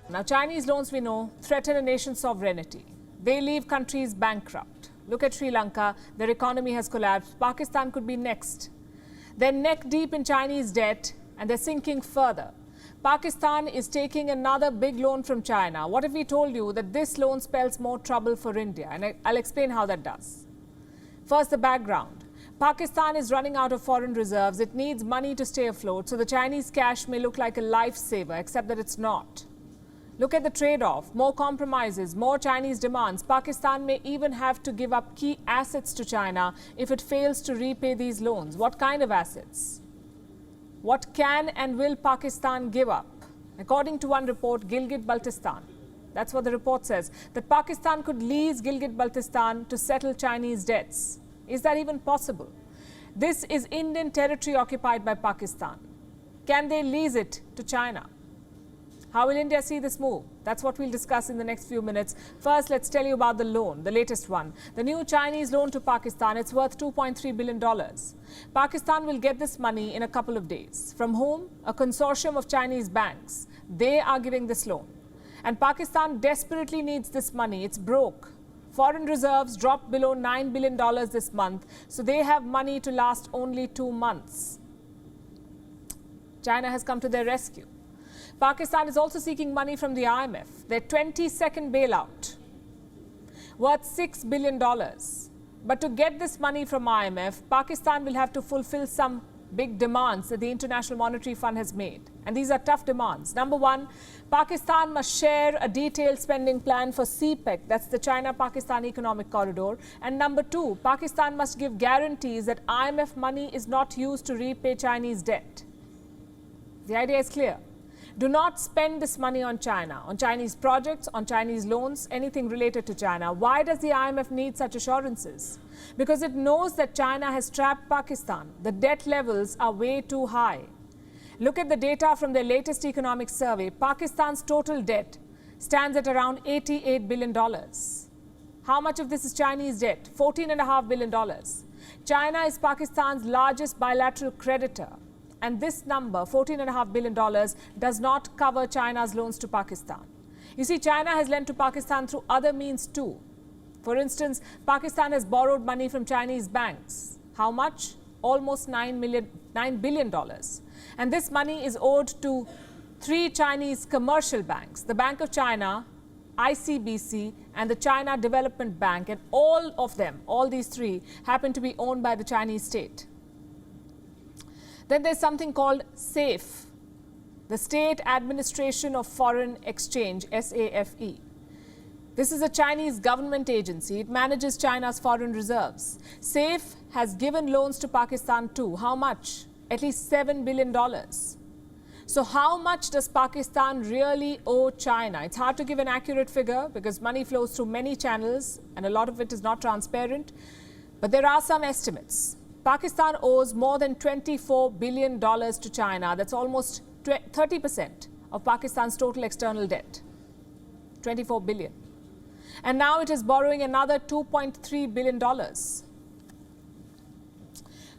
Now, Chinese loans, we know, threaten a nation's sovereignty. They leave countries bankrupt. Look at Sri Lanka. Their economy has collapsed. Pakistan could be next. They're neck deep in Chinese debt and they're sinking further. Pakistan is taking another big loan from China. What if we told you that this loan spells more trouble for India? And I'll explain how that does. First, the background. Pakistan is running out of foreign reserves. It needs money to stay afloat. So the Chinese cash may look like a lifesaver, except that it's not. Look at the trade-off. More compromises, more Chinese demands. Pakistan may even have to give up key assets to China if it fails to repay these loans. What kind of assets? What can and will Pakistan give up? According to one report, Gilgit Baltistan, that's what the report says, that Pakistan could lease Gilgit Baltistan to settle Chinese debts. Is that even possible? This is Indian territory occupied by Pakistan. Can they lease it to China? How will India see this move? That's what we'll discuss in the next few minutes. First, let's tell you about the loan, the latest one. The new Chinese loan to Pakistan, it's worth $2.3 billion. Pakistan will get this money in a couple of days. From whom? A consortium of Chinese banks. They are giving this loan. And Pakistan desperately needs this money. It's broke. Foreign reserves dropped below $9 billion this month, so they have money to last only 2 months. China has come to their rescue. Pakistan is also seeking money from the IMF, their 22nd bailout, worth $6 billion. But to get this money from IMF, Pakistan will have to fulfill some big demands that the International Monetary Fund has made. And these are tough demands. Number one, Pakistan must share a detailed spending plan for CPEC, that's the China-Pakistan Economic Corridor. And number two, Pakistan must give guarantees that IMF money is not used to repay Chinese debt. The idea is clear. Do not spend this money on China, on Chinese projects, on Chinese loans, anything related to China. Why does the IMF need such assurances? Because it knows that China has trapped Pakistan. The debt levels are way too high. Look at the data from their latest economic survey. Pakistan's total debt stands at around $88 billion. How much of this is Chinese debt? $14.5 billion. China is Pakistan's largest bilateral creditor. And this number, $14.5 billion, does not cover China's loans to Pakistan. You see, China has lent to Pakistan through other means too. For instance, Pakistan has borrowed money from Chinese banks. How much? Almost $9 billion. And this money is owed to 3 Chinese commercial banks, the Bank of China, ICBC, and the China Development Bank. And all of them, all these 3, happen to be owned by the Chinese state. Then there's something called SAFE, the State Administration of Foreign Exchange, SAFE. This is a Chinese government agency. It manages China's foreign reserves. SAFE has given loans to Pakistan too. How much? At least $7 billion. So how much does Pakistan really owe China? It's hard to give an accurate figure because money flows through many channels and a lot of it is not transparent. But there are some estimates. Pakistan owes more than $24 billion to China. That's almost 30% of Pakistan's total external debt. 24 billion. And now it is borrowing another $2.3 billion.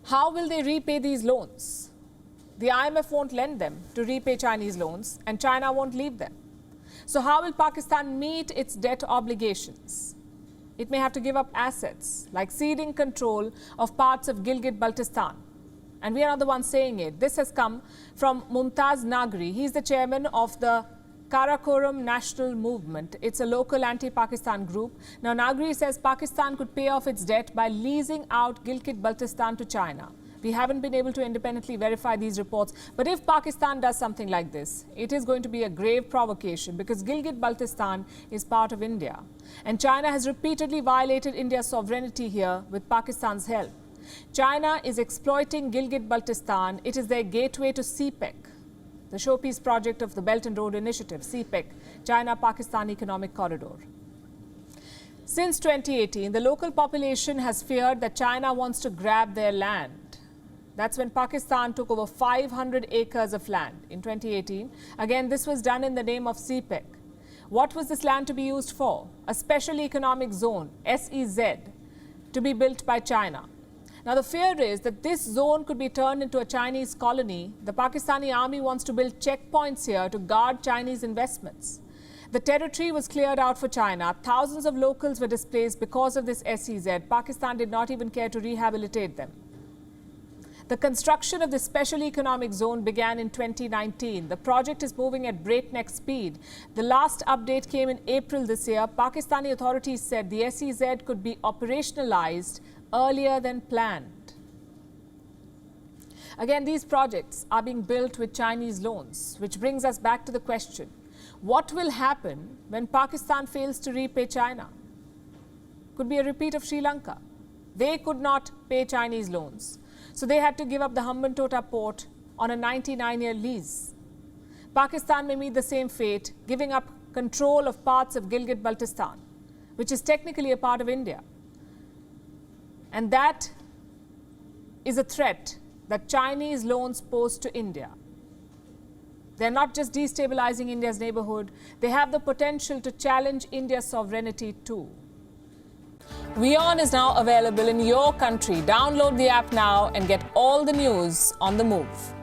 How will they repay these loans? The IMF won't lend them to repay Chinese loans, and China won't leave them. So how will Pakistan meet its debt obligations? It may have to give up assets, like ceding control of parts of Gilgit Baltistan. And we are not the ones saying it. This has come from Mumtaz Nagri. He's the chairman of the Karakoram National Movement. It's a local anti-Pakistan group. Now, Nagri says Pakistan could pay off its debt by leasing out Gilgit Baltistan to China. We haven't been able to independently verify these reports. But if Pakistan does something like this, it is going to be a grave provocation because Gilgit Baltistan is part of India. And China has repeatedly violated India's sovereignty here with Pakistan's help. China is exploiting Gilgit Baltistan. It is their gateway to CPEC, the showpiece project of the Belt and Road Initiative, CPEC, China-Pakistan Economic Corridor. Since 2018, the local population has feared that China wants to grab their land. That's when Pakistan took over 500 acres of land in 2018. Again, this was done in the name of CPEC. What was this land to be used for? A special economic zone, SEZ, to be built by China. Now, the fear is that this zone could be turned into a Chinese colony. The Pakistani army wants to build checkpoints here to guard Chinese investments. The territory was cleared out for China. Thousands of locals were displaced because of this SEZ. Pakistan did not even care to rehabilitate them. The construction of the special economic zone began in 2019. The project is moving at breakneck speed. The last update came in April this year. Pakistani authorities said the SEZ could be operationalized earlier than planned. Again, these projects are being built with Chinese loans, which brings us back to the question, what will happen when Pakistan fails to repay China? Could be a repeat of Sri Lanka. They could not pay Chinese loans, so they had to give up the Hambantota port on a 99-year lease. Pakistan may meet the same fate, giving up control of parts of Gilgit Baltistan, which is technically a part of India. And that is a threat that Chinese loans pose to India. They're not just destabilizing India's neighborhood, they have the potential to challenge India's sovereignty too. WION is now available in your country. Download the app now and get all the news on the move.